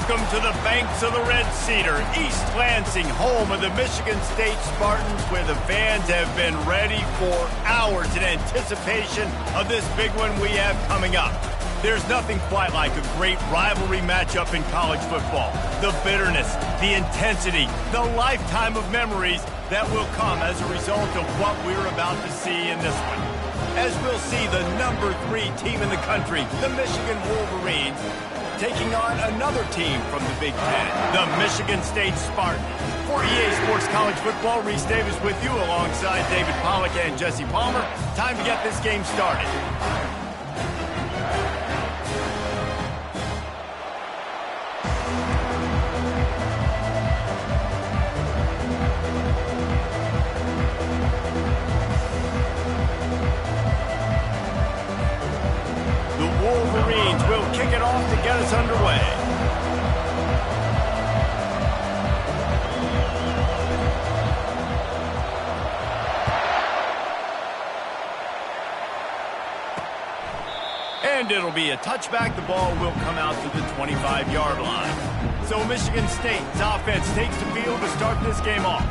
Welcome to the banks of the Red Cedar, East Lansing, home of the Michigan State Spartans, where the fans have been ready for hours in anticipation of this big one we have coming up. There's nothing quite like a great rivalry matchup in college football. The bitterness, the intensity, the lifetime of memories that will come as a result of what we're about to see in this one. As we'll see the number 3 team in the country, the Michigan Wolverines, taking on another team from the Big Ten, the Michigan State Spartans. For EA Sports College Football, Reese Davis with you alongside David Pollack and Jesse Palmer. Time to get this game started. Wolverines will kick it off to get us underway. And it'll be a touchback. The ball will come out to the 25-yard line. So Michigan State's offense takes the field to start this game off.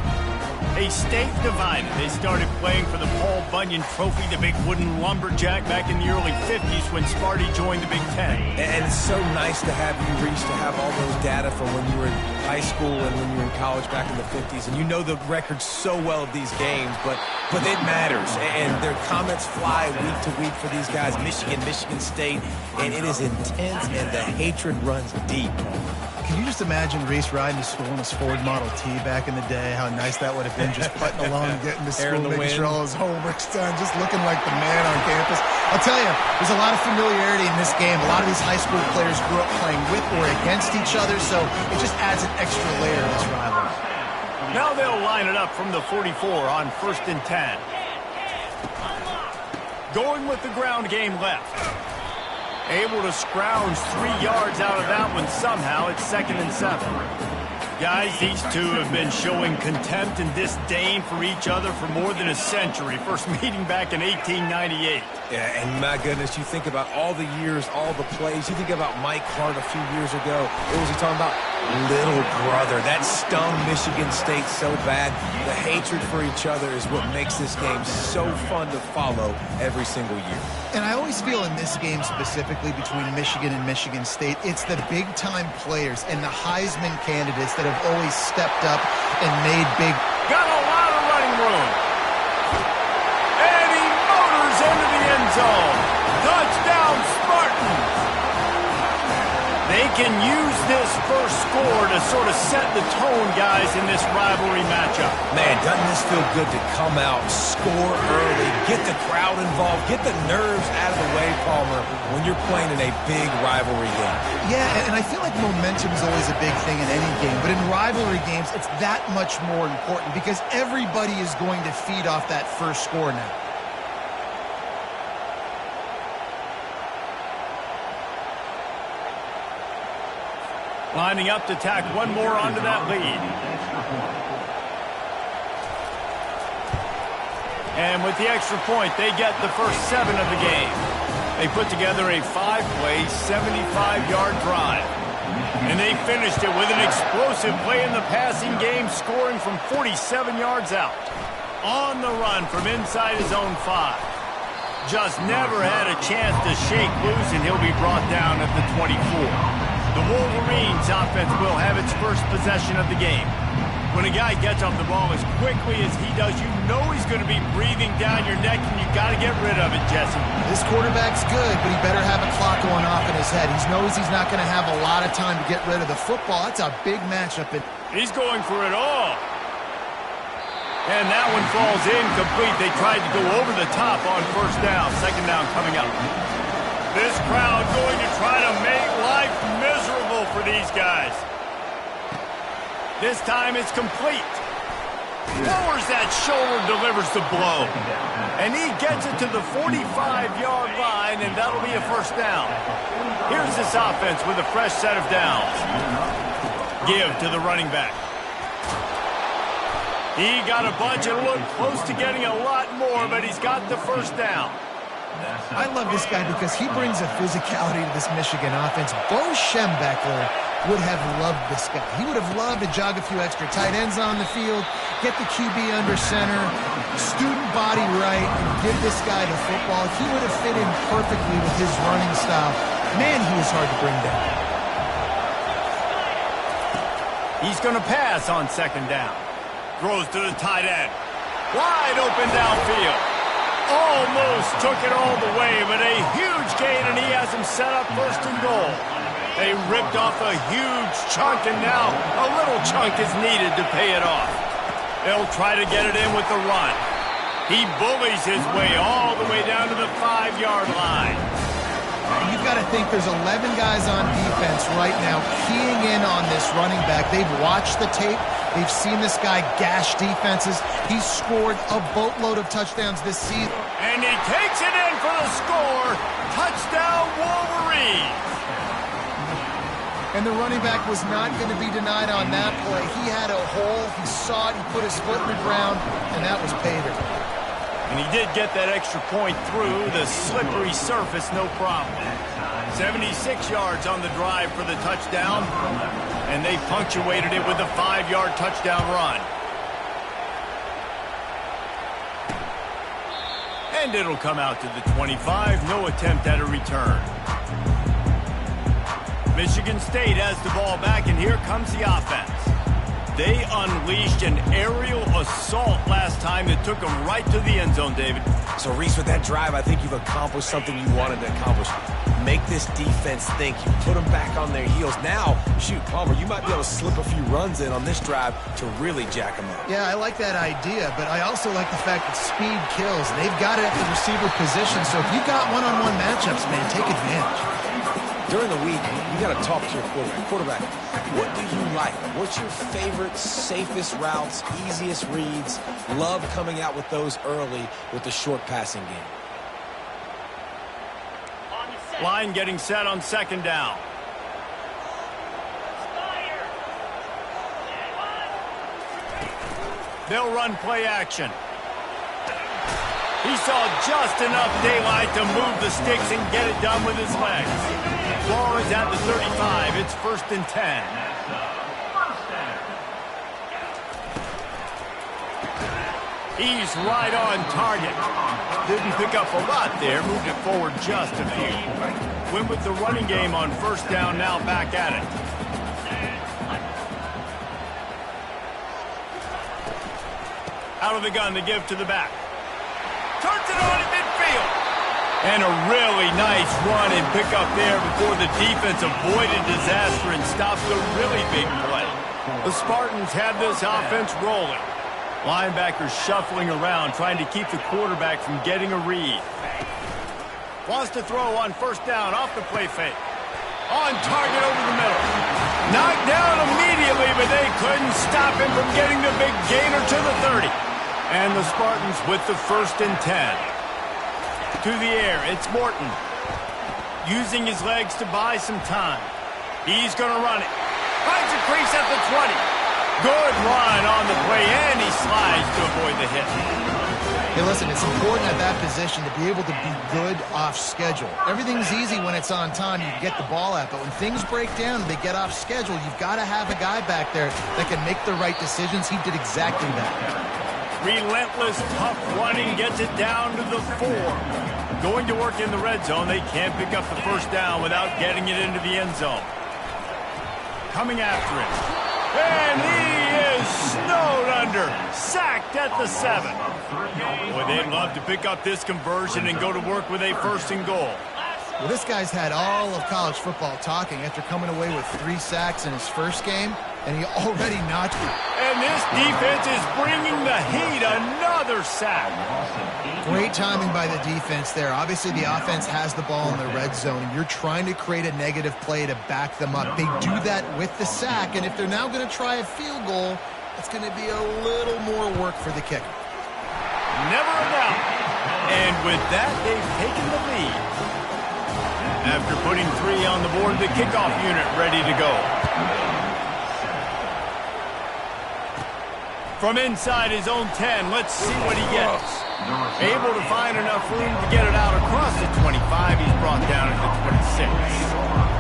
A state divided. They started playing for the Paul Bunyan Trophy, the big wooden lumberjack, back in the early 50s when Sparty joined the Big Ten. And it's so nice to have you, Reese, to have all those data from when you were in high school and when you were in college back in the 50s. And you know the records so well of these games, but it matters. And their comments fly week to week for these guys, Michigan, Michigan State, and it is intense and the hatred runs deep. Can you just imagine Reese riding to school in his Ford Model T back in the day? How nice that would have been, just putting along, getting to school, making sure all his homework's done, just looking like the man on campus. I'll tell you, there's a lot of familiarity in this game. A lot of these high school players grew up playing with or against each other, so it just adds an extra layer to this rivalry. Now they'll line it up from the 44 on 1st and 10. Going with the ground game left. Able to scrounge 3 yards out of that one somehow. It's 2nd and 7. Guys, these two have been showing contempt and disdain for each other for more than a century. First meeting back in 1898. Yeah, and my goodness, you think about all the years, all the plays. You think about Mike Hart a few years ago. What was he talking about? Little brother. That stung Michigan State so bad. The hatred for each other is what makes this game so fun to follow every single year. And I always feel in this game specifically between Michigan and Michigan State, it's the big-time players and the Heisman candidates that have always stepped up and made big. Got a lot of running room. And he motors into the end zone. Touchdown, Spartans. They can use this first score to sort of set the tone, guys, in this rivalry matchup. Man, doesn't this feel good to come out, score early, get the crowd involved, get the nerves out of the way, Palmer, when you're playing in a big rivalry game? Yeah, and I feel like momentum is always a big thing in any game, but in rivalry games, it's that much more important because everybody is going to feed off that first score now. Lining up to tack one more onto that lead. And with the extra point, they get the first 7 of the game. They put together a 5-play, 75-yard drive. And they finished it with an explosive play in the passing game, scoring from 47 yards out. On the run from inside his own 5. Just never had a chance to shake loose, and he'll be brought down at the 24. The Wolverines offense will have its first possession of the game. When a guy gets off the ball as quickly as he does, you know he's going to be breathing down your neck, and you got to get rid of it, Jesse. This quarterback's good, but he better have a clock going off in his head. He knows he's not going to have a lot of time to get rid of the football. That's a big matchup. He's going for it all. And that one falls incomplete. They tried to go over the top on 1st down. 2nd down coming up. This crowd going to try to make life miserable for these guys. This time it's complete. Lowers that shoulder, delivers the blow. And he gets it to the 45-yard line, and that'll be a 1st down. Here's this offense with a fresh set of downs. Give to the running back. He got a bunch and looked close to getting a lot more, but he's got the 1st down. I love this guy because he brings a physicality to this Michigan offense. Bo Schembechler would have loved this guy. He would have loved to jog a few extra tight ends on the field, get the QB under center, student body right, and give this guy the football. He would have fit in perfectly with his running style. Man, he was hard to bring down. He's going to pass on second down. Throws to the tight end. Wide open downfield. Almost took it all the way, but a huge gain, and he has him set up first and goal. They ripped off a huge chunk, and now a little chunk is needed to pay it off. They'll try to get it in with the run. He bullies his way all the way down to the 5-yard line. You've got to think there's 11 guys on defense right now keying in on this running back. They've watched the tape. They've seen this guy gash defenses. He's scored a boatload of touchdowns this season. And he takes it in for the score. Touchdown, Wolverines. And the running back was not going to be denied on that play. He had a hole. He saw it. He put his foot in the ground, and that was pay dirt. And he did get that extra point through the slippery surface, no problem. 76 yards on the drive for the touchdown, and they punctuated it with a 5-yard touchdown run. And it'll come out to the 25. No attempt at a return. Michigan State has the ball back, and here comes the offense. They unleashed an aerial assault last time that took them right to the end zone, David. So, Reese, with that drive, I think you've accomplished something you wanted to accomplish. Make this defense think. You put them back on their heels. Now, shoot, Palmer, you might be able to slip a few runs in on this drive to really jack them up. Yeah, I like that idea, but I also like the fact that speed kills. They've got it at the receiver position, so if you've got one-on-one matchups, man, take advantage. During the week, you got to talk to your quarterback. What do you like? What's your favorite, safest routes, easiest reads? Love coming out with those early with the short passing game. Line getting set on second down. They'll run play action. He saw just enough daylight to move the sticks and get it done with his legs. Ball is at the 35. It's 1st and 10. He's right on target. Didn't pick up a lot there. Moved it forward just a few. Went with the running game on first down, now back at it. Out of the gun to give to the back. Turns it on in midfield. And a really nice run and pick up there before the defense avoided disaster and stopped a really big play. The Spartans have this offense rolling. Linebackers shuffling around, trying to keep the quarterback from getting a read. Wants to throw on first down off the play fake. On target over the middle. Knocked down immediately, but they couldn't stop him from getting the big gainer to the 30. And the Spartans with the 1st and 10. To the air, it's Morton. Using his legs to buy some time. He's going to run it. Finds a crease at the 20. Good run on the play, and he slides to avoid the hit. Hey, listen, it's important at that position to be able to be good off schedule. Everything's easy when it's on time. You can get the ball out, but when things break down and they get off schedule, you've got to have a guy back there that can make the right decisions. He did exactly that. Relentless, tough running gets it down to the 4. Going to work in the red zone. They can't pick up the first down without getting it into the end zone. Coming after it. And he is snowed under. Sacked at the 7. Boy, they'd love to pick up this conversion and go to work with a 1st and goal. Well, this guy's had all of college football talking after coming away with 3 sacks in his first game, and he already notched it. And this defense is bringing the heat. Another sack. Great timing by the defense there. Obviously, the offense has the ball in the red zone, and you're trying to create a negative play to back them up. They do that with the sack, and if they're now going to try a field goal, it's going to be a little more work for the kicker. Never a doubt. And with that, they've taken the lead. After putting 3 on the board, the kickoff unit ready to go. From inside his own 10, let's see what he gets. Able to find enough room to get it out across the 25. He's brought down at the 26.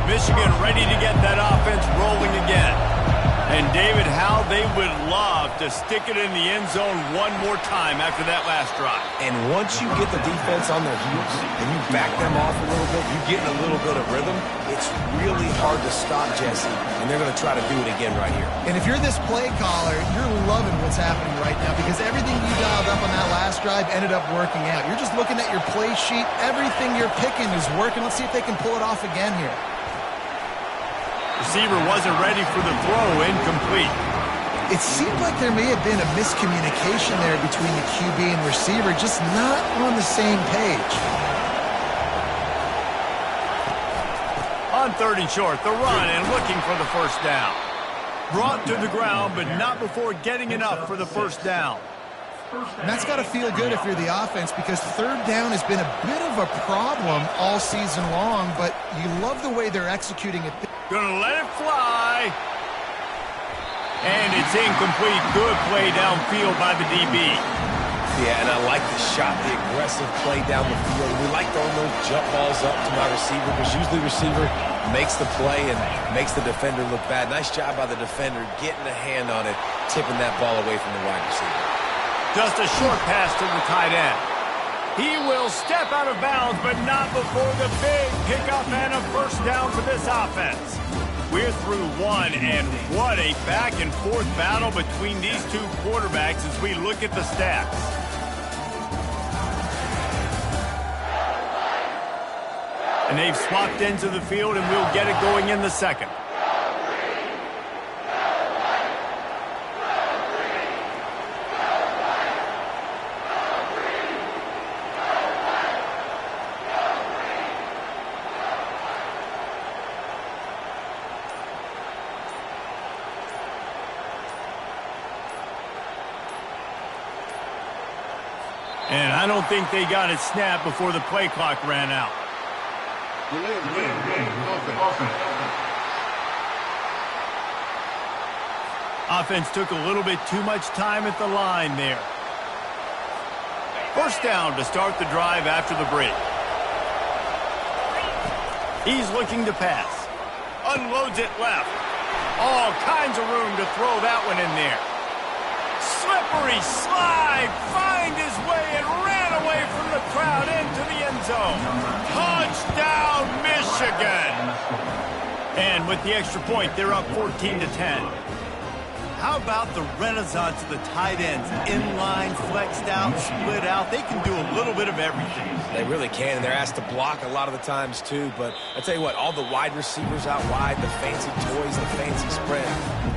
Michigan ready to get that offense rolling again. And, David, how they would love to stick it in the end zone one more time after that last drive. And once you get the defense on their heels and you back them off a little bit, you get in a little bit of rhythm, it's really hard to stop, Jesse, and they're going to try to do it again right here. And if you're this play caller, you're loving what's happening right now because everything you dialed up on that last drive ended up working out. You're just looking at your play sheet. Everything you're picking is working. Let's see if they can pull it off again here. Receiver wasn't ready for the throw, incomplete. It seemed like there may have been a miscommunication there between the QB and receiver, just not on the same page. On 3rd and short, the run and looking for the first down. Brought to the ground, but not before getting enough for the first down. And that's got to feel good if you're the offense because 3rd down has been a bit of a problem all season long, but you love the way they're executing it. Gonna let it fly. And it's incomplete. Good play downfield by the DB. Yeah, and I like the shot, the aggressive play down the field. We like throwing those jump balls up to my receiver because usually the receiver makes the play and makes the defender look bad. Nice job by the defender getting a hand on it, tipping that ball away from the wide receiver. Just a short pass to the tight end. He will step out of bounds, but not before the big pickup and a first down for this offense. We're through one, and what a back-and-forth battle between these two quarterbacks as we look at the stats. And they've swapped ends of the field, and we'll get it going in the second. And I don't think they got it snapped before the play clock ran out. Offense took a little bit too much time at the line there. First down to start the drive after the break. He's looking to pass. Unloads it left. All kinds of room to throw that one in there. Slippery slide, find his way and ran away from the crowd into the end zone. Touchdown, Michigan! And with the extra point, they're up 14-10. How about the renaissance of the tight ends? Inline, flexed out, split out. They can do a little bit of everything. They really can, and they're asked to block a lot of the times, too. But I tell you what, all the wide receivers out wide, the fancy toys, the fancy spread.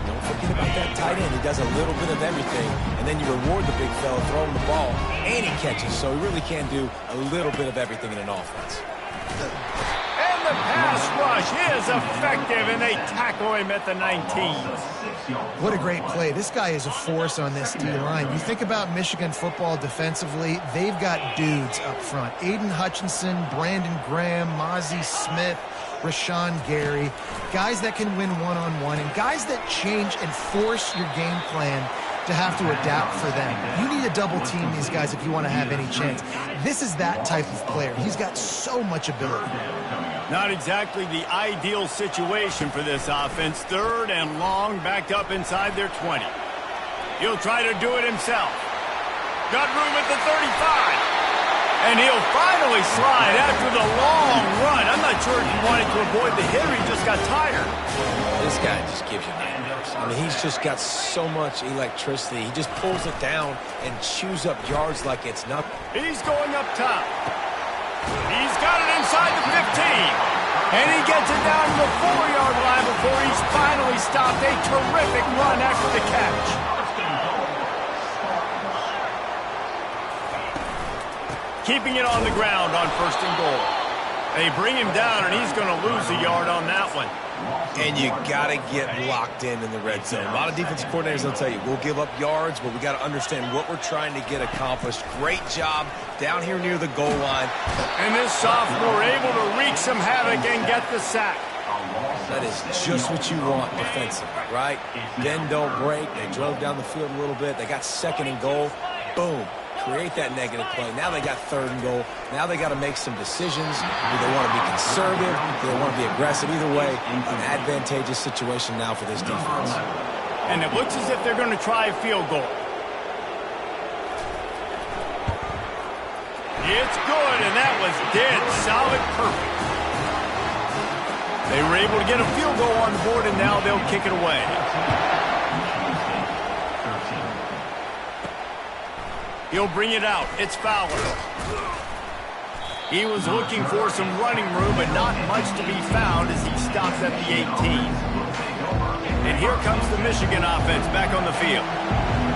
Don't forget about that tight end. He does a little bit of everything, and then you reward the big fella throwing the ball, and he catches. So he really can do a little bit of everything in an offense. And the pass rush is effective, and they tackle him at the 19. What a great play. This guy is a force on this D-line. You think about Michigan football defensively, they've got dudes up front. Aiden Hutchinson, Brandon Graham, Mozzie Smith, Rashawn Gary, guys that can win one-on-one, and guys that change and force your game plan to have to adapt for them. You need to double team these guys if you want to have any chance. This is that type of player. He's got so much ability. Not exactly the ideal situation for this offense. 3rd and long, backed up inside their 20. He'll try to do it himself. Got room at the 35. And he'll finally slide after the long run. I'm not sure if he wanted to avoid the hit or he just got tired. This guy just gives you nightmares. I mean, he's just got so much electricity. He just pulls it down and chews up yards like it's nothing. He's going up top. He's got it inside the 15. And he gets it down to the 4-yard line before he's finally stopped. A terrific run after the catch. Keeping it on the ground on 1st and goal. They bring him down, and he's going to lose a yard on that one. And you got to get locked in the red zone. A lot of defensive coordinators will tell you, we'll give up yards, but we got to understand what we're trying to get accomplished. Great job down here near the goal line. And this sophomore able to wreak some havoc and get the sack. That is just what you want defensively, right? Bend, don't break. They drove down the field a little bit. They got 2nd and goal. Boom. create that negative play. Now they got 3rd and goal. Now they got to make some decisions. Do they want to be conservative? Do they want to be aggressive? Either way, an advantageous situation now for this defense. And it looks as if they're going to try a field goal. It's good, and that was dead solid perfect. They were able to get a field goal on the board, and now they'll kick it away. He'll bring it out. It's Fowler. He was looking for some running room, but not much to be found as he stops at the 18. And here comes the Michigan offense back on the field.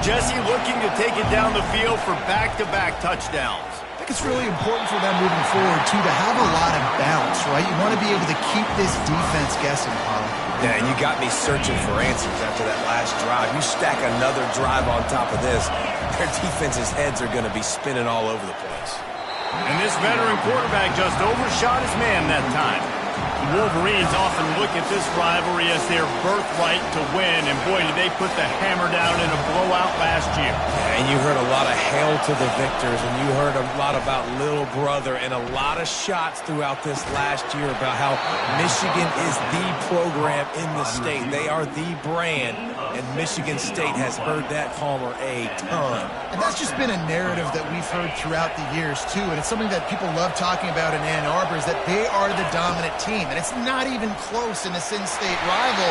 Jesse looking to take it down the field for back-to-back touchdowns. I think it's really important for them moving forward, too, to have a lot of bounce, right? You want to be able to keep this defense guessing, Paul. Yeah, and you got me searching for answers after that last drive. You stack another drive on top of this, their defense's heads are going to be spinning all over the place. And this veteran quarterback just overshot his man that time. The Wolverines often look at this rivalry as their birthright to win, and boy, did they put the hammer down in a blowout last year. And you heard a lot of hail to the victors, and you heard a lot about little brother, and a lot of shots throughout this last year about how Michigan is the program in the state. They are the brand, and Michigan State has heard that homer a ton. And that's just been a narrative that we've heard throughout the years, too, and it's something that people love talking about in Ann Arbor is that they are the dominant team. And it's not even close in this in-state rival.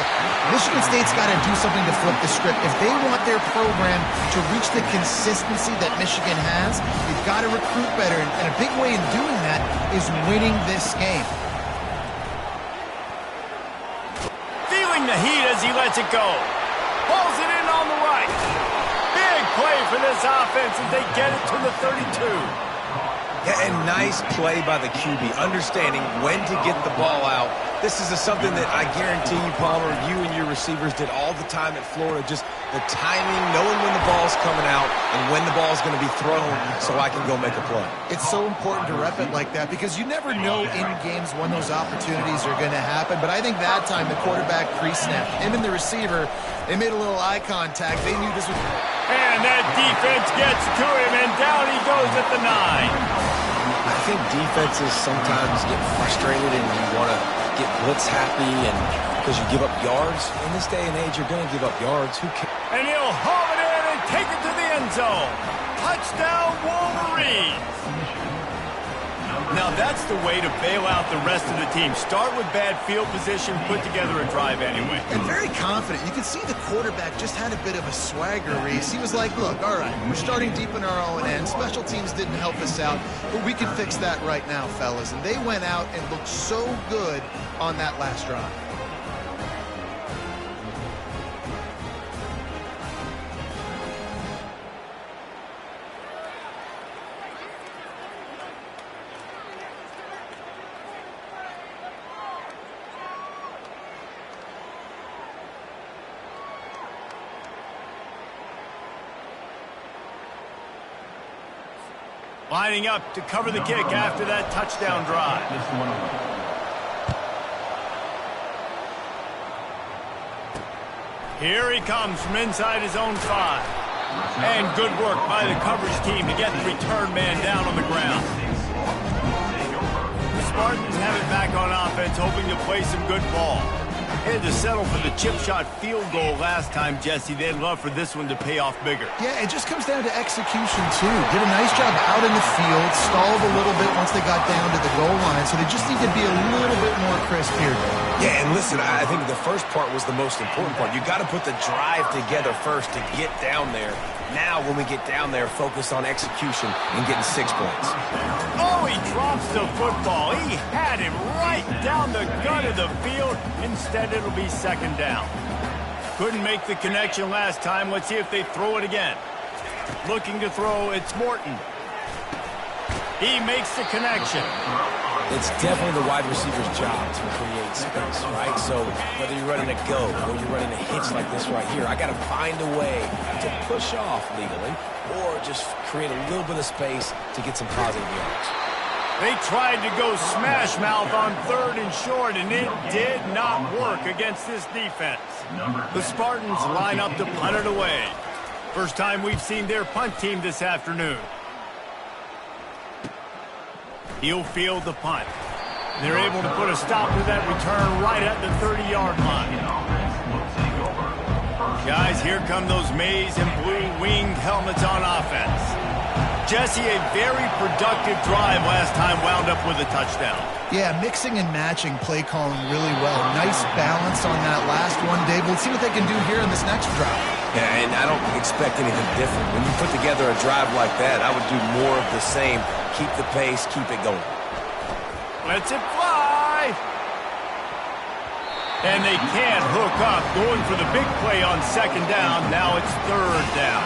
Michigan State's got to do something to flip the script. If they want their program to reach the consistency that Michigan has, they've got to recruit better. And a big way in doing that is winning this game. Feeling the heat as he lets it go. Pulls it in on the right. Big play for this offense as they get it to the 32. Yeah, and nice play by the QB, understanding when to get the ball out. This is something that I guarantee you, Palmer, you and your receivers did all the time at Florida, just the timing, knowing when the ball's coming out and when the ball's going to be thrown so I can go make a play. It's so important to rep it like that because you never know in games when those opportunities are going to happen. But I think that time the quarterback pre-snap, him and the receiver, they made a little eye contact. They knew this was... And that defense gets to him, and down he goes at the 9. I think defenses sometimes get frustrated and you want to get blitz happy and because you give up yards. In this day and age, you're going to give up yards. Who cares? And he'll haul it in and take it to the end zone. Touchdown, Wolverines. Now that's the way to bail out the rest of the team. Start with bad field position, put together a drive anyway. And very confident. You can see the quarterback just had a bit of a swagger, Reese. He was like, look, all right, we're starting deep in our own end. Special teams didn't help us out, but we can fix that right now, fellas. And they went out and looked so good on that last drive. Lining up to cover the kick after that touchdown drive. Here he comes from inside his own 5. And good work by the coverage team to get the return man down on the ground. The Spartans have it back on offense, hoping to play some good ball. Had to settle for the chip shot field goal last time, Jesse. They'd love for this one to pay off bigger. Yeah, it just comes down to execution, too. Did a nice job out in the field, stalled a little bit once they got down to the goal line, so they just need to be a little bit more crisp here. Yeah, and listen, I think the first part was the most important part. You got to put the drive together first to get down there. Now, when we get down there, focus on execution and getting 6 points. Oh, he drops the football. He had him right down the gut of the field. Instead, it'll be second down. Couldn't make the connection last time. Let's see if they throw it again. Looking to throw, it's Morton. He makes the connection. It's definitely the wide receiver's job to create space, right? So whether you're running a go or you're running a hitch like this right here, I got to find a way to push off legally or just create a little bit of space to get some positive yards. They tried to go smash mouth on 3rd and short, and it did not work against this defense. The Spartans line up to punt it away. First time we've seen their punt team this afternoon. He'll field the punt. They're able to put a stop to that return right at the 30-yard line. Guys, here come those maize and blue winged helmets on offense. Jesse, a very productive drive last time wound up with a touchdown. Yeah, mixing and matching play calling really well. Nice balance on that last one, Dave. We'll see what they can do here in this next drive. Yeah, and I don't expect anything different. When you put together a drive like that, I would do more of the same. Keep the pace, keep it going. Let's it fly! And they can't hook up, going for the big play on second down. Now it's third down.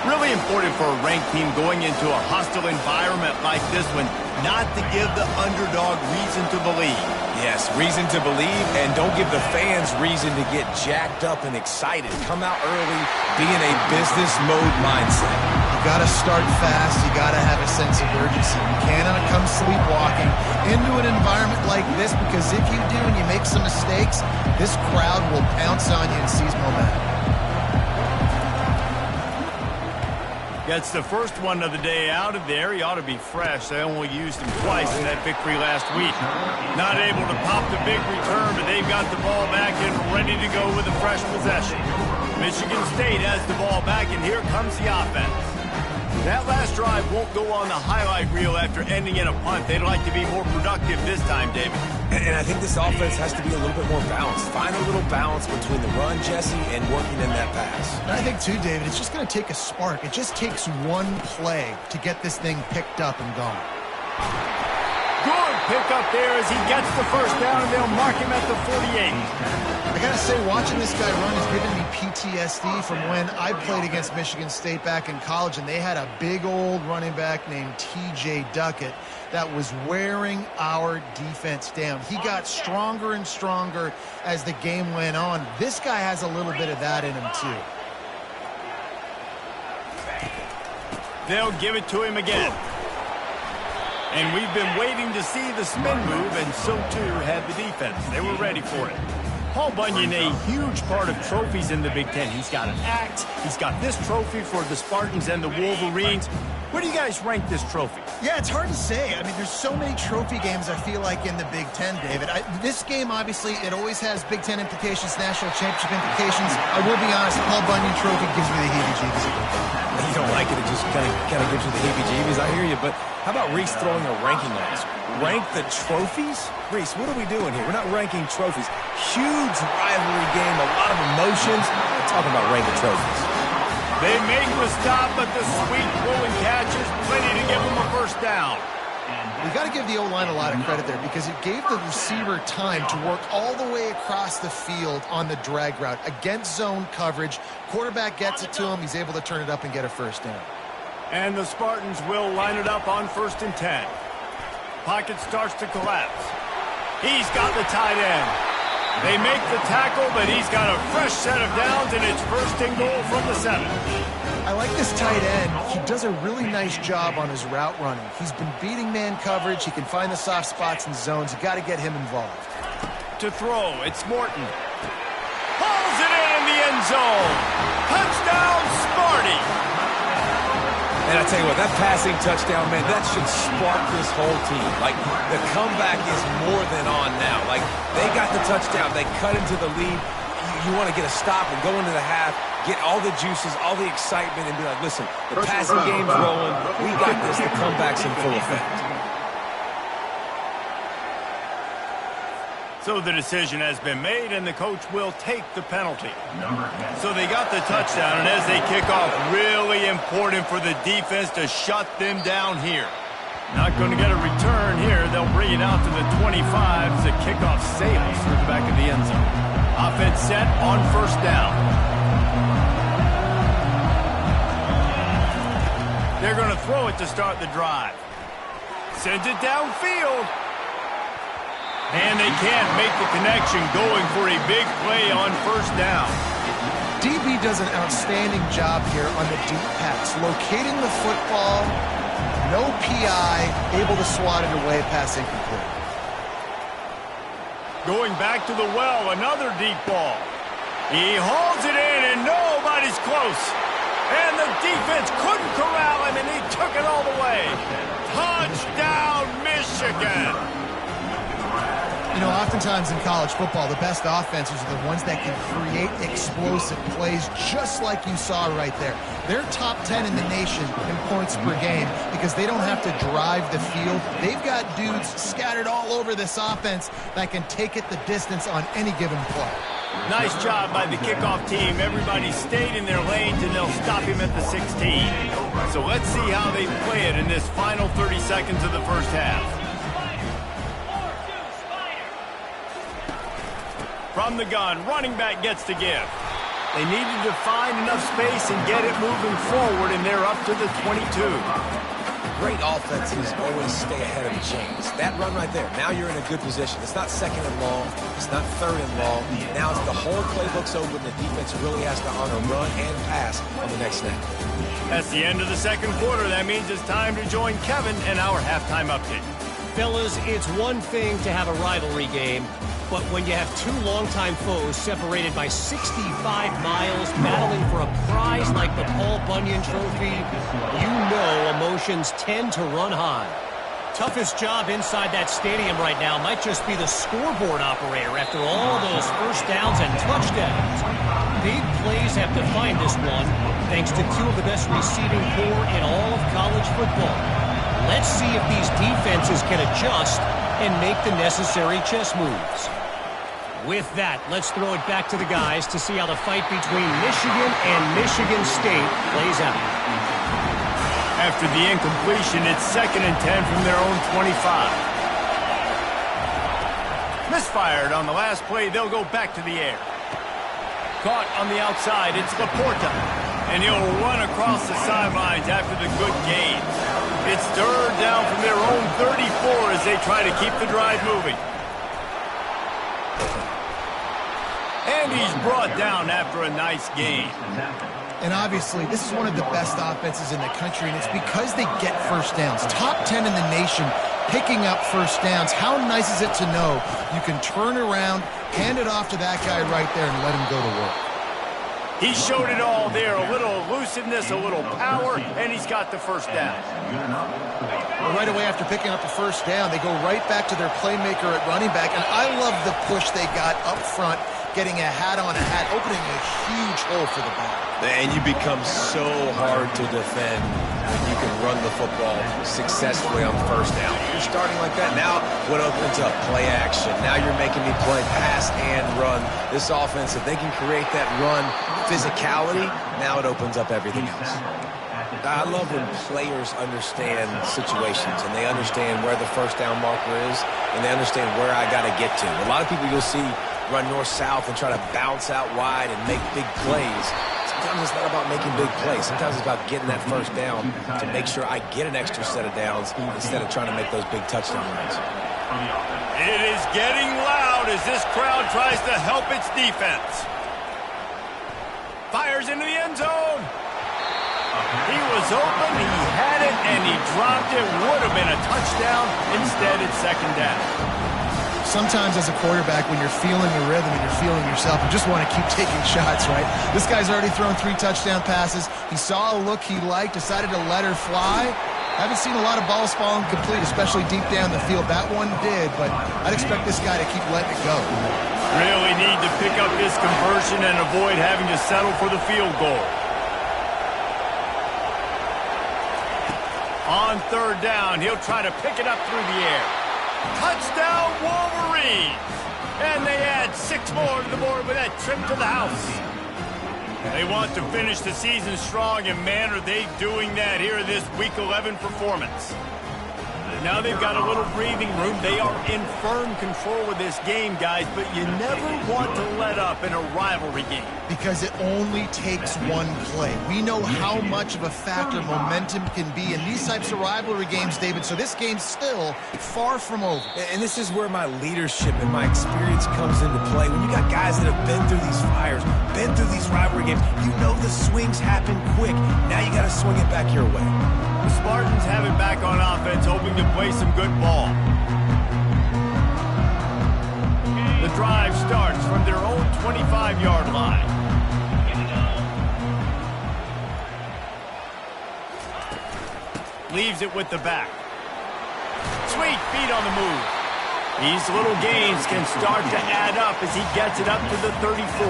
Really important for a ranked team going into a hostile environment like this one, not to give the underdog reason to believe. Yes, reason to believe, and don't give the fans reason to get jacked up and excited. Come out early, be in a business mode mindset. You got to start fast. You got to have a sense of urgency. You cannot come sleepwalking into an environment like this, because if you do and you make some mistakes, this crowd will pounce on you and seize momentum. Gets the first one of the day out of there. He ought to be fresh. They only used him twice in that victory last week. Not able to pop the big return, but they've got the ball back and ready to go with a fresh possession. Michigan State has the ball back, and here comes the offense. That last drive won't go on the highlight reel after ending in a punt. They'd like to be more productive this time, David. And I think this offense has to be a little bit more balanced. Find a little balance between the run, Jesse, and working in that pass. And I think, too, David, it's just going to take a spark. It just takes one play to get this thing picked up and going. Good pick up there as he gets the first down, and they'll mark him at the 48. I got to say, watching this guy run has given me PTSD from when I played against Michigan State back in college, and they had a big old running back named TJ Duckett that was wearing our defense down. He got stronger and stronger as the game went on. This guy has a little bit of that in him, too. They'll give it to him again. And we've been waiting to see the spin move, and so too had the defense. They were ready for it. Paul Bunyan, a huge part of trophies in the Big Ten. He's got an axe. He's got this trophy for the Spartans and the Wolverines. Where do you guys rank this trophy? Yeah, it's hard to say. I mean, there's so many trophy games, I feel like, in the Big Ten, David. This game, obviously, it always has Big Ten implications, national championship implications. I will be honest, Paul Bunyan trophy gives me the heebie-jeebies. You don't like it, it just kind of gives you the heebie-jeebies. I hear you, but how about Reese throwing a ranking on us? Rank the trophies? Reese, what are we doing here? We're not ranking trophies. Huge rivalry game, a lot of emotions. We're talking about ranking trophies. They make the stop, but the sweet rolling catch is plenty to give them a first down. We got to give the O-line a lot of credit there, because it gave the receiver time to work all the way across the field on the drag route against zone coverage. Quarterback gets it to him. He's able to turn it up and get a first down. And the Spartans will line it up on 1st and 10. Pocket starts to collapse. He's got the tight end. They make the tackle, but he's got a fresh set of downs, and it's 1st and goal from the 7. I like this tight end. He does a really nice job on his route running. He's been beating man coverage. He can find the soft spots and zones. You got to get him involved. To throw, it's Morton. Pulls it in the end zone. Touchdown, Sparty. And I tell you what, that passing touchdown, man, that should spark this whole team. Like, the comeback is more than on now. Like, they got the touchdown. They cut into the lead. You want to get a stop and go into the half, get all the juices, all the excitement, and be like, listen, the passing game's rolling. We got this. The comeback's in full effect. So the decision has been made, and the coach will take the penalty. So they got the touchdown, and as they kick off, really important for the defense to shut them down here. Not going to get a return here. They'll bring it out to the 25 as the kickoff sails through the back of the end zone. Offense set on 1st down. They're going to throw it to start the drive. Sends it downfield. And they can't make the connection, going for a big play on 1st down. DB does an outstanding job here on the deep pass, locating the football, no PI, able to swat it away, pass incomplete. Going back to the well, another deep ball. He hauls it in, and nobody's close. And the defense couldn't corral him, and he took it all the way. Touchdown, Michigan. You know, oftentimes in college football, the best offenses are the ones that can create explosive plays, just like you saw right there. They're top 10 in the nation in points per game because they don't have to drive the field. They've got dudes scattered all over this offense that can take it the distance on any given play. Nice job by the kickoff team. Everybody stayed in their lanes, and they'll stop him at the 16. So let's see how they play it in this final 30 seconds of the first half. From the gun, running back gets to give. They needed to find enough space and get it moving forward, and they're up to the 22. Great offenses always stay ahead of the chains. That run right there, now you're in a good position. It's not second and long. It's not third and long. Now the whole playbook's open. The defense really has to honor run and pass on the next snap. That's the end of the second quarter. That means it's time to join Kevin in our halftime update. Fellas, it's one thing to have a rivalry game, but when you have two longtime foes separated by 65 miles battling for a prize like the Paul Bunyan Trophy, you know emotions tend to run high. Toughest job inside that stadium right now might just be the scoreboard operator after all those first downs and touchdowns. Big plays have defined this one, thanks to two of the best receiving corps in all of college football. Let's see if these defenses can adjust and make the necessary chess moves. With that, let's throw it back to the guys to see how the fight between Michigan and Michigan State plays out. After the incompletion, it's 2nd and 10 from their own 25. Misfired on the last play. They'll go back to the air. Caught on the outside. It's Laporta. And he'll run across the sidelines after the good gain. It's 3rd down from their own 34 as they try to keep the drive moving. And he's brought down after a nice gain. And obviously, this is one of the best offenses in the country, and it's because they get first downs. Top 10 in the nation picking up first downs. How nice is it to know you can turn around, hand it off to that guy right there, and let him go to work? He showed it all there. A little elusiveness, a little power, and he's got the first down. Well, right away after picking up the first down, they go right back to their playmaker at running back, and I love the push they got up front, getting a hat on a hat, opening a huge hole for the ball. And you become so hard to defend when you can run the football successfully on first down. You're starting like that. Now what opens up? Play action. Now you're making me play pass and run. This offense, if they can create that run physicality, now it opens up everything else. I love when players understand situations and they understand where the first down marker is and they understand where I got to get to. A lot of people you'll see run north-south and try to bounce out wide and make big plays. Sometimes it's not about making big plays. Sometimes it's about getting that first down to make sure I get an extra set of downs instead of trying to make those big touchdown runs. It is getting loud as this crowd tries to help its defense. Fires into the end zone. He was open, he had it, and he dropped it. Would have been a touchdown. Instead, it's 2nd down. Sometimes as a quarterback, when you're feeling the rhythm and you're feeling yourself, you just want to keep taking shots, right? This guy's already thrown 3 touchdown passes. He saw a look he liked, decided to let her fly. Haven't seen a lot of balls falling complete, especially deep down the field. That one did, but I'd expect this guy to keep letting it go. Really need to pick up this conversion and avoid having to settle for the field goal. On 3rd down, he'll try to pick it up through the air. Touchdown, Wolverines! And they add 6 more to the board with that trip to the house. They want to finish the season strong, and man, are they doing that here in this Week 11 performance. Now they've got a little breathing room. They are in firm control of this game, guys, but you never want to let up in a rivalry game. Because it only takes one play. We know how much of a factor momentum can be in these types of rivalry games, David, so this game's still far from over. And this is where my leadership and my experience comes into play. When you got guys that have been through these fires, been through these rivalry games, you know the swings happen quick. Now you got to swing it back your way. The Spartans have it back on offense, hoping to play some good ball. The drive starts from their own 25-yard line. Leaves it with the back. Sweet feet on the move. These little gains can start to add up as he gets it up to the 34.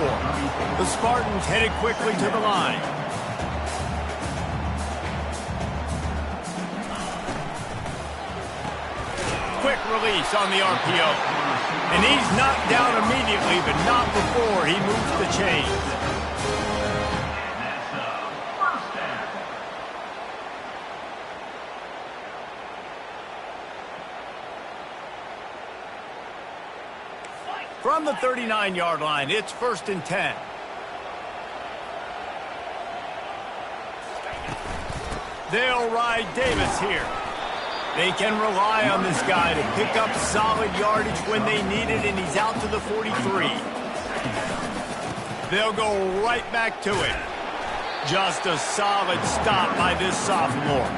The Spartans headed quickly to the line. Quick release on the RPO. And he's knocked down immediately, but not before he moves the chains. From the 39-yard line, it's 1st and 10. They'll ride Davis here. They can rely on this guy to pick up solid yardage when they need it, and he's out to the 43. They'll go right back to it. Just a solid stop by this sophomore.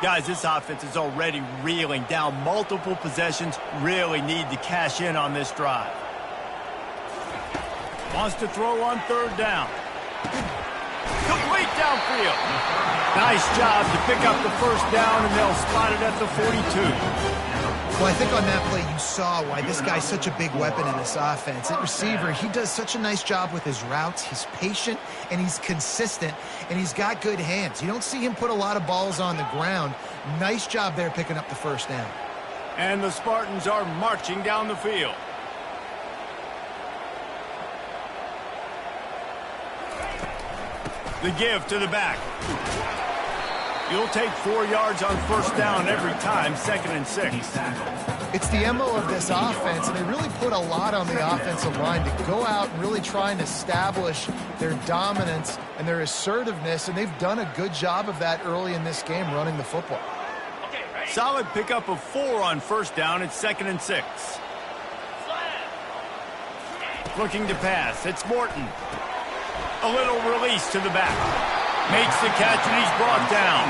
Guys, this offense is already reeling down multiple possessions. Really need to cash in on this drive. Wants to throw on 3rd down. Complete downfield. Nice job to pick up the 1st down, and they'll spot it at the 42. Well, I think on that play you saw why this guy's such a big weapon in this offense. At receiver, he does such a nice job with his routes. He's patient, and he's consistent, and he's got good hands. You don't see him put a lot of balls on the ground. Nice job there picking up the 1st down. And the Spartans are marching down the field. The give to the back. You'll take 4 yards on 1st down every time, 2nd and 6. It's the MO of this offense, and they really put a lot on the offensive line to go out and really try and establish their dominance and their assertiveness, and they've done a good job of that early in this game running the football. Solid pickup of 4 on 1st down. It's 2nd and 6. Looking to pass. It's Morton. A little release to the back. Makes the catch, and he's brought down.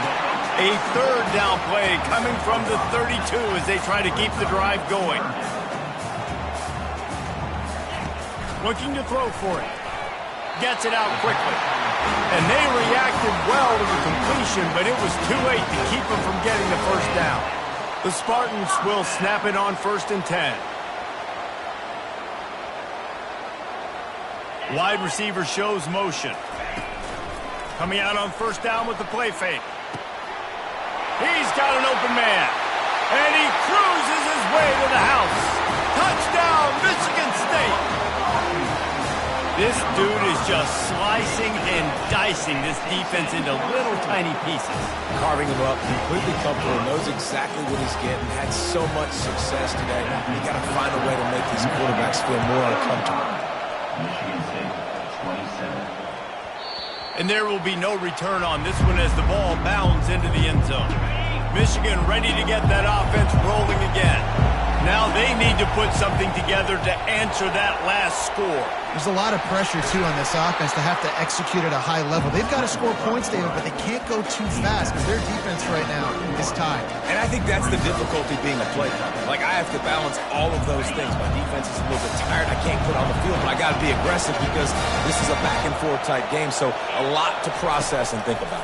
A 3rd down play coming from the 32 as they try to keep the drive going. Looking to throw for it. Gets it out quickly. And they reacted well to the completion, but it was too late to keep them from getting the 1st down. The Spartans will snap it on 1st and 10. Wide receiver shows motion. Coming out on 1st down with the play fake. He's got an open man. And he cruises his way to the house. Touchdown, Michigan State. This dude is just slicing and dicing this defense into little tiny pieces. Carving him up, completely comfortable, knows exactly what he's getting, had so much success today. You got to find a way to make these quarterbacks feel more uncomfortable. Michigan State, 27. And there will be no return on this one as the ball bounds into the end zone. Michigan ready to get that offense rolling again. Now they need to put something together to answer that last score. There's a lot of pressure, too, on this offense to have to execute at a high level. They've got to score points, David, but they can't go too fast because their defense right now is tied. And I think that's the difficulty being a play caller. Like, I have to balance all of those things. My defense is a little bit tired. I can't put on the field, but I got to be aggressive because this is a back-and-forth type game, so a lot to process and think about.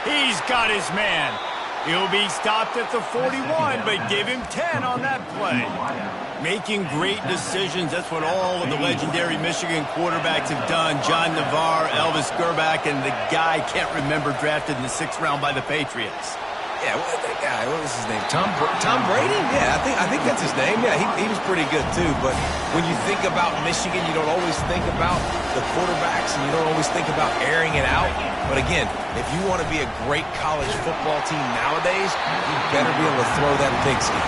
He's got his man. He'll be stopped at the 41, but give him 10 on that play. Making great decisions, that's what all of the legendary Michigan quarterbacks have done. John Navarre, Elvis Gerbach, and the guy can't remember drafted in the 6th round by the Patriots. Yeah, that guy, what was his name? Tom Brady? Yeah, I think that's his name. Yeah, he was pretty good too. But when you think about Michigan, you don't always think about the quarterbacks, and you don't always think about airing it out. But again, if you want to be a great college football team nowadays, you better be able to throw that pigskin.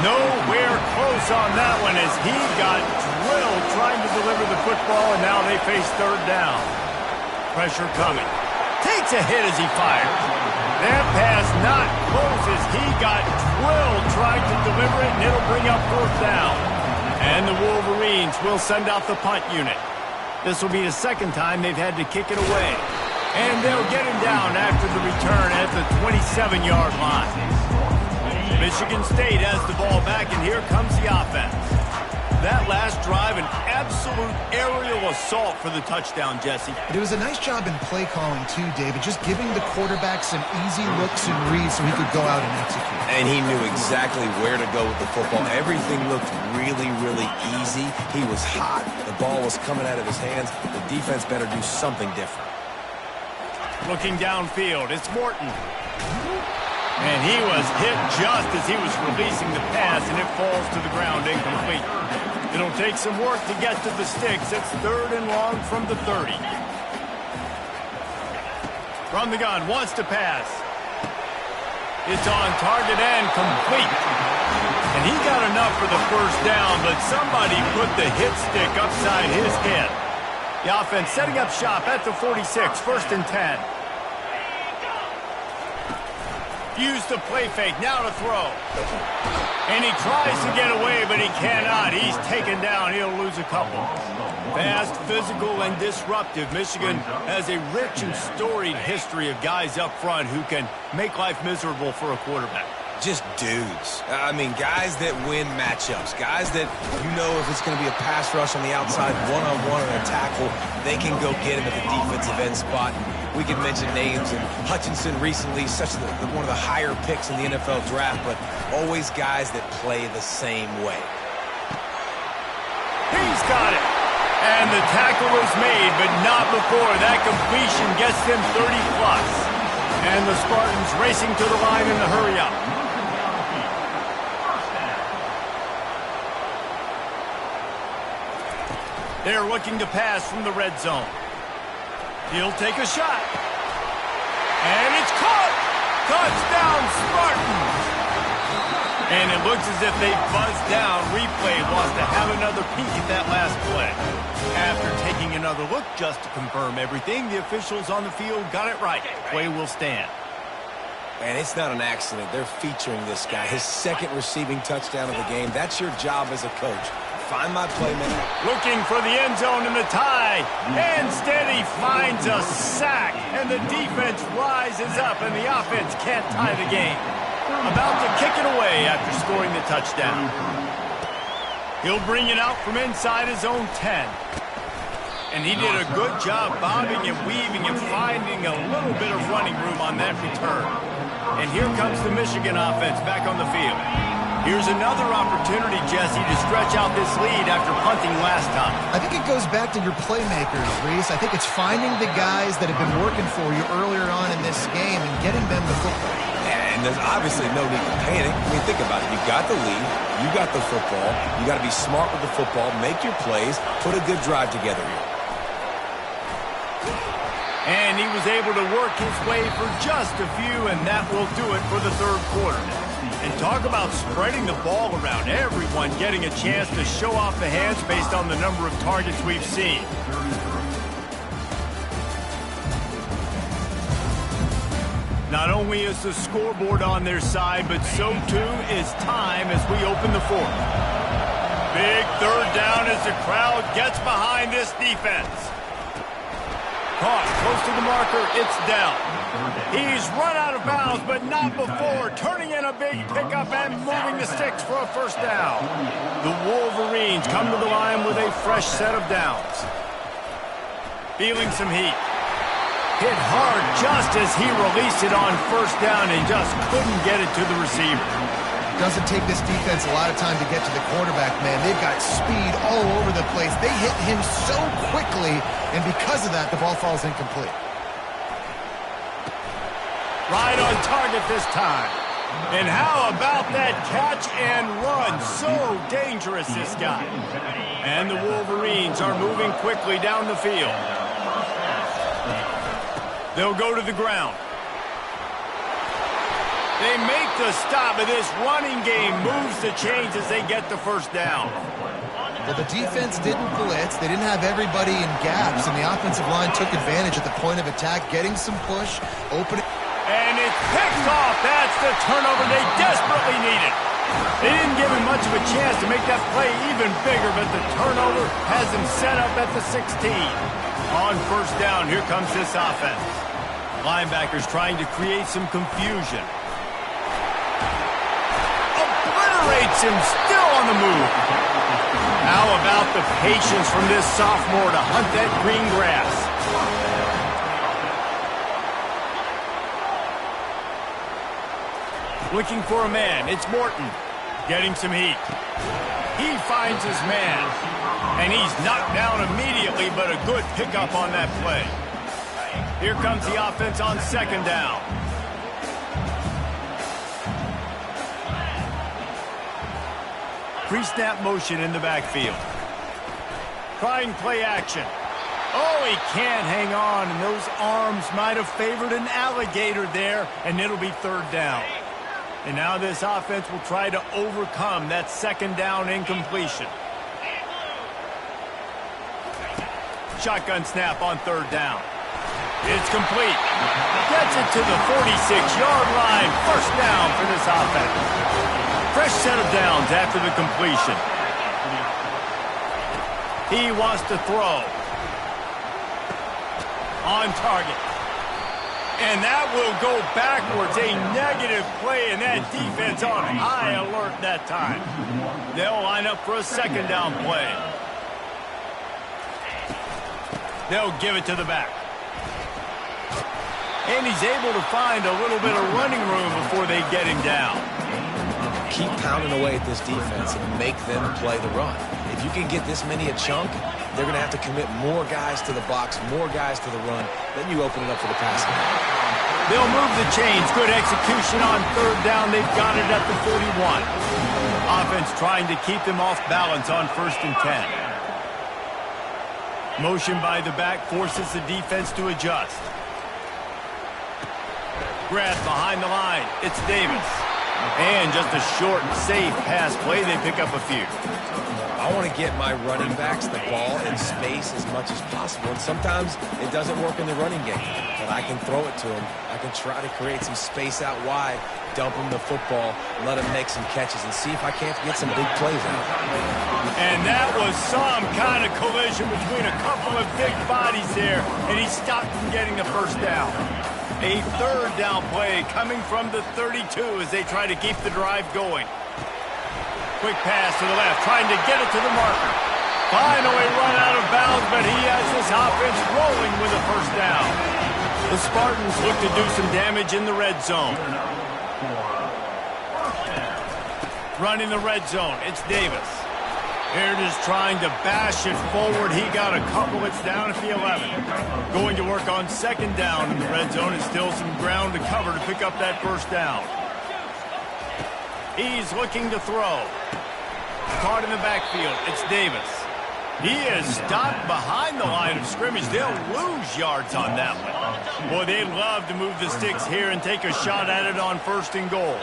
Nowhere close on that one as he got drilled trying to deliver the football, and now they face 3rd down. Pressure coming. Takes a hit as he fires. That pass not close as he got drilled trying to deliver it, and it'll bring up 4th down. And the Wolverines will send out the punt unit. This will be the 2nd time they've had to kick it away. And they'll get him down after the return at the 27-yard line. Michigan State has the ball back, and here comes the offense. That last drive, an absolute aerial assault for the touchdown, Jesse. But it was a nice job in play calling too, David, just giving the quarterback some easy looks and reads so he could go out and execute. And he knew exactly where to go with the football. Everything looked really, really easy. He was hot. The ball was coming out of his hands. The defense better do something different. Looking downfield, it's Morton. And he was hit just as he was releasing the pass, and it falls to the ground incomplete. It'll take some work to get to the sticks. It's 3rd and long from the 30. From the gun, wants to pass. It's on target and complete. And he got enough for the first down, but somebody put the hit stick upside his head. The offense setting up shop at the 46, 1st and 10. Use the play fake, now to throw. And he tries to get away, but he cannot. He's taken down. He'll lose a couple. Fast, physical, and disruptive. Michigan has a rich and storied history of guys up front who can make life miserable for a quarterback. Just dudes. I mean, guys that win matchups. Guys that, you know, if it's going to be a pass rush on the outside, one-on-one or a tackle, they can go get him at the defensive end spot. We could mention names, and Hutchinson recently, one of the higher picks in the NFL draft, but always guys that play the same way. He's got it. And the tackle is made, but not before that completion gets them 30-plus. And the Spartans racing to the line in the hurry-up. They're looking to pass from the red zone. He'll take a shot. And it's caught! Touchdown, Spartans! And it looks as if they buzzed down. Replay wants to have another peek at that last play. After taking another look just to confirm everything, the officials on the field got it right. Play will stand. And it's not an accident. They're featuring this guy. His 2nd receiving touchdown of the game. That's your job as a coach. Find my playmaker. Looking for the end zone in the tie. Instead, he finds a sack. And the defense rises up, and the offense can't tie the game. About to kick it away after scoring the touchdown. He'll bring it out from inside his own 10. And he did a good job bobbing and weaving and finding a little bit of running room on that return. And here comes the Michigan offense back on the field. Here's another opportunity, Jesse, to stretch out this lead after punting last time. I think it goes back to your playmakers, Reese. I think it's finding the guys that have been working for you earlier on in this game and getting them the football. And there's obviously no need to panic. I mean, think about it. You got the lead. You got the football. You got to be smart with the football. Make your plays. Put a good drive together here. And he was able to work his way for just a few, and that will do it for the 3rd quarter. And talk about spreading the ball around. Everyone getting a chance to show off the hands based on the number of targets we've seen. Not only is the scoreboard on their side, but so too is time as we open the 4th. Big 3rd down as the crowd gets behind this defense. Caught close to the marker, it's down. He's run out of bounds, but not before turning in a big pickup and moving the sticks for a 1st down. The Wolverines come to the line with a fresh set of downs. Feeling some heat. Hit hard just as he released it on 1st down and just couldn't get it to the receiver. Doesn't take this defense a lot of time to get to the quarterback, man. They've got speed all over the place. They hit him so quickly, and because of that, the ball falls incomplete. Right on target this time. And how about that catch and run? So dangerous, this guy. And the Wolverines are moving quickly down the field. They'll go to the ground. They make the stop, but this running game moves the chains as they get the 1st down. Well, the defense didn't blitz. They didn't have everybody in gaps, and the offensive line took advantage at the point of attack, getting some push, opening. And it's picked off. That's the turnover they desperately needed. They didn't give him much of a chance to make that play even bigger, but the turnover has him set up at the 16. On 1st down, here comes this offense. Linebackers trying to create some confusion. Gets him still on the move. How about the patience from this sophomore to hunt that green grass? Looking for a man. It's Morton. Getting some heat. He finds his man. And he's knocked down immediately, but a good pickup on that play. Here comes the offense on second down. Pre-snap motion in the backfield. Trying play action. Oh, he can't hang on, and those arms might have favored an alligator there, and it'll be third down. And now this offense will try to overcome that second down incompletion. Shotgun snap on third down. It's complete. Gets it to the 46-yard line. First down for this offense. Fresh set of downs after the completion. He wants to throw. On target. And that will go backwards. A negative play, and that defense on high alert that time. They'll line up for a second down play. They'll give it to the back. And he's able to find a little bit of running room before they get him down. Keep pounding away at this defense and make them play the run. If you can get this many a chunk, they're going to have to commit more guys to the box, more guys to the run. Then you open it up for the passing. They'll move the chains. Good execution on third down. They've got it at the 41. Offense trying to keep them off balance on 1st and 10. Motion by the back forces the defense to adjust. Grab behind the line. It's Davis. And just a short, safe pass play. They pick up a few. I want to get my running backs the ball in space as much as possible. And sometimes it doesn't work in the running game. But I can throw it to them. I can try to create some space out wide, dump them the football, let them make some catches, and see if I can't get some big plays out. And that was some kind of collision between a couple of big bodies there, and he stopped from getting the first down. A third down play coming from the 32 as they try to keep the drive going. Quick pass to the left, trying to get it to the marker. Finally run out of bounds, but he has this offense rolling with a first down. The Spartans look to do some damage in the red zone. Running the red zone, it's Davis. They're just trying to bash it forward. He got a couple. It's down at the 11. Going to work on second down in the red zone. It's still some ground to cover to pick up that first down. He's looking to throw. Caught in the backfield. It's Davis. He is stopped behind the line of scrimmage. They'll lose yards on that one. Boy, they'd love to move the sticks here and take a shot at it on 1st and goal.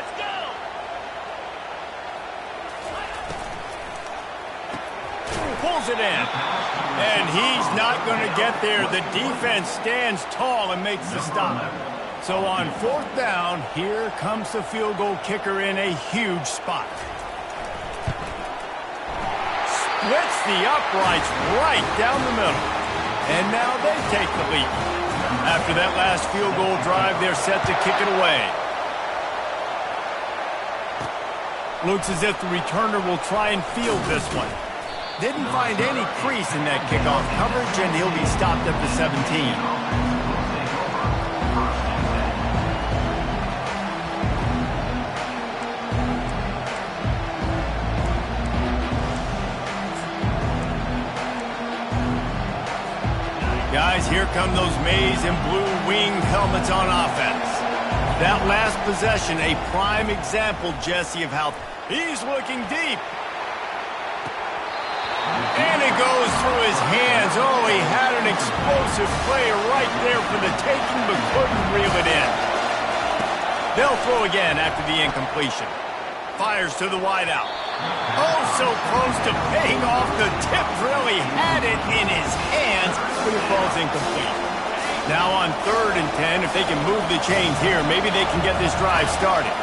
Pulls it in. And he's not going to get there. The defense stands tall and makes the stop. So on 4th down, here comes the field goal kicker in a huge spot. Splits the uprights right down the middle. And now they take the lead. After that last field goal drive, they're set to kick it away. Looks as if the returner will try and field this one. Didn't find any crease in that kickoff coverage, and he'll be stopped at the 17. Guys, here come those maize and blue winged helmets on offense. That last possession, a prime example, Jesse, of how he's looking deep. And it goes through his hands. Oh, he had an explosive play right there for the taking, but couldn't reel it in. They'll throw again after the incompletion. Fires to the wideout. Oh, so close to paying off the tip drill. He had it in his hands, but it falls incomplete. Now on 3rd and 10, if they can move the chains here, maybe they can get this drive started.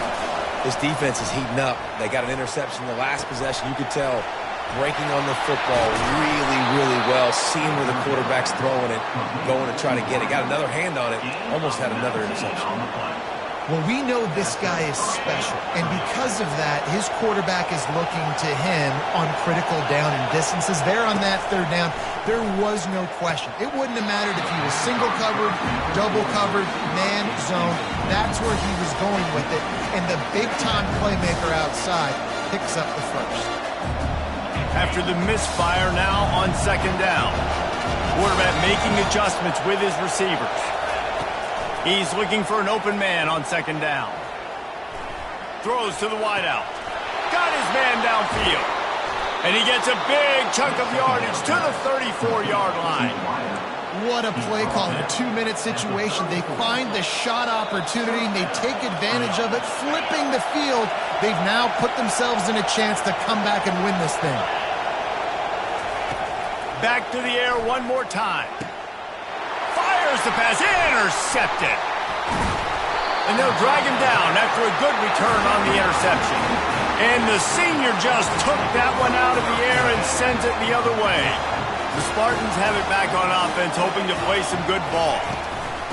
This defense is heating up. They got an interception in the last possession. You could tell breaking on the football really, really well, seeing where the quarterback's throwing it, going to try to get it. Got another hand on it, almost had another interception. Well, we know this guy is special, and because of that, his quarterback is looking to him on critical down and distances. There on that third down, there was no question. It wouldn't have mattered if he was single covered, double covered, man zone. That's where he was going with it, and the big-time playmaker outside picks up the first. After the misfire, now on second down. Quarterback making adjustments with his receivers. He's looking for an open man on second down. Throws to the wideout. Got his man downfield. And he gets a big chunk of yardage to the 34-yard line. What a play call in a 2-minute situation. They find the shot opportunity, and they take advantage of it, flipping the field. They've now put themselves in a chance to come back and win this thing. Back to the air one more time. Fires the pass, intercepted. And they'll drag him down after a good return on the interception. And the senior just took that one out of the air and sends it the other way. The Spartans have it back on offense, hoping to play some good ball.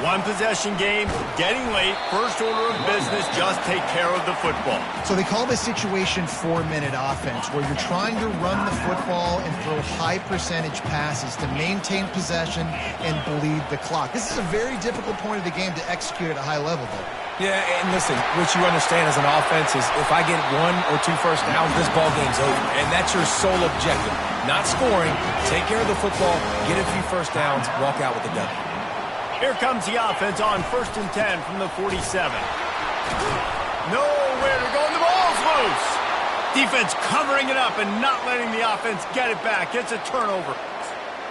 One possession game, getting late, first order of business, just take care of the football. So they call this situation 4-minute offense, where you're trying to run the football and throw high percentage passes to maintain possession and bleed the clock. This is a very difficult point of the game to execute at a high level, though. Yeah, and listen, what you understand as an offense is if I get 1 or 2 first downs, this ball game's over. And that's your sole objective. Not scoring, take care of the football, get a few first downs, walk out with the W. Here comes the offense on 1st and 10 from the 47. Nowhere to go, and the ball's loose. Defense covering it up and not letting the offense get it back. It's a turnover.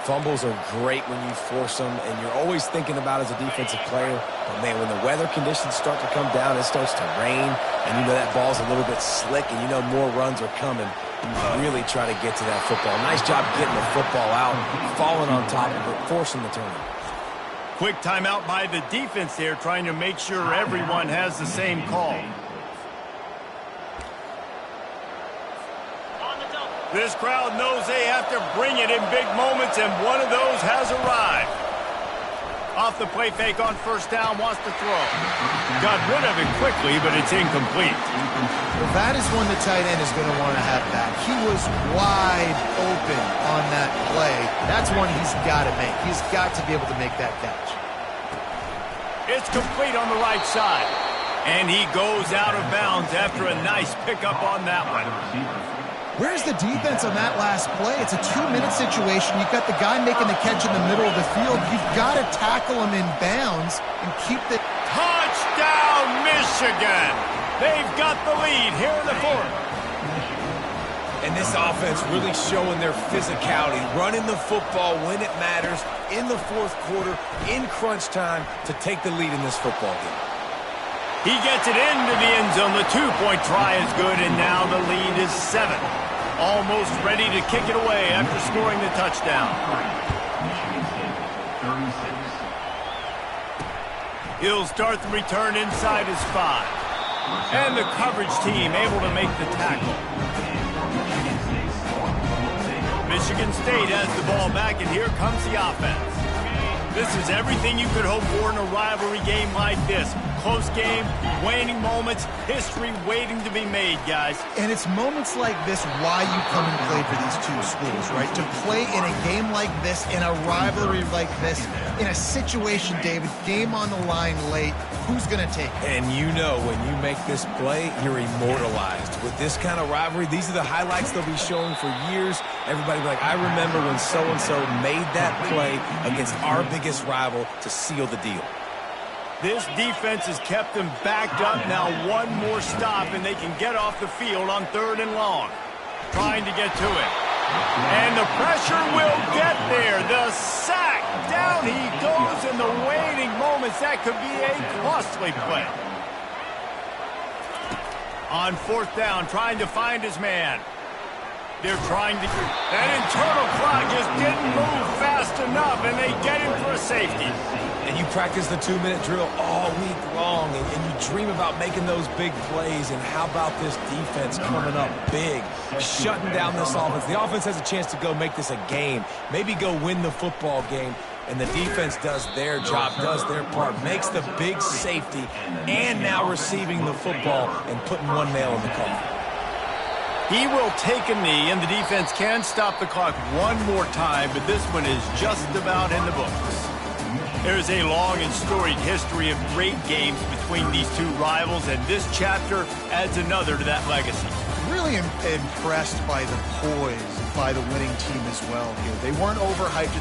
Fumbles are great when you force them, and you're always thinking about as a defensive player. But, man, when the weather conditions start to come down, it starts to rain, and you know that ball's a little bit slick, and you know more runs are coming. You really try to get to that football. Nice job getting the football out, falling on top of it, forcing the turnover. Quick timeout by the defense there, trying to make sure everyone has the same call. This crowd knows they have to bring it in big moments, and one of those has arrived. Off the play fake on first down, wants to throw. Got rid of it quickly, but it's incomplete. Well, that is one the tight end is going to want to have back. He was wide open on that play. That's one he's got to make. He's got to be able to make that catch. It's complete on the right side. And he goes out of bounds after a nice pickup on that one. Where's the defense on that last play? It's a 2-minute situation. You've got the guy making the catch in the middle of the field. You've got to tackle him in bounds and keep the... Touchdown, Michigan! They've got the lead here in the fourth. And this offense really showing their physicality, running the football when it matters, in the fourth quarter, in crunch time, to take the lead in this football game. He gets it into the end zone. The 2-point try is good, and now the lead is 7. Almost ready to kick it away after scoring the touchdown. He'll start the return inside his 5. And the coverage team able to make the tackle. Michigan State has the ball back, and here comes the offense. This is everything you could hope for in a rivalry game like this. Close game, waning moments, history waiting to be made, guys. And it's moments like this why you come and play for these two schools, right? To play in a game like this, in a rivalry like this, in a situation, David, game on the line late, who's going to take it? And you know when you make this play, you're immortalized. With this kind of rivalry, these are the highlights they'll be showing for years. Everybody will be like, I remember when so-and-so made that play against our biggest rival to seal the deal. This defense has kept them backed up. Now one more stop, and they can get off the field on 3rd and long. Trying to get to it. And the pressure will get there. The sack. Down he goes in the waning moments. That could be a costly play. On 4th down, trying to find his man. They're trying to... That internal clock just didn't move fast enough, and they get him for a safety. And you practice the 2-minute drill all week long, and you dream about making those big plays, and how about this defense coming up big, shutting down this offense. The offense has a chance to go make this a game, maybe go win the football game, and the defense does their job, does their part, makes the big safety, and now receiving the football and putting one nail in the coffin. He will take a knee, and the defense can stop the clock one more time, but this one is just about in the books. There's a long and storied history of great games between these two rivals, and this chapter adds another to that legacy. Really impressed by the poise by the winning team as well here. They weren't overhyped in the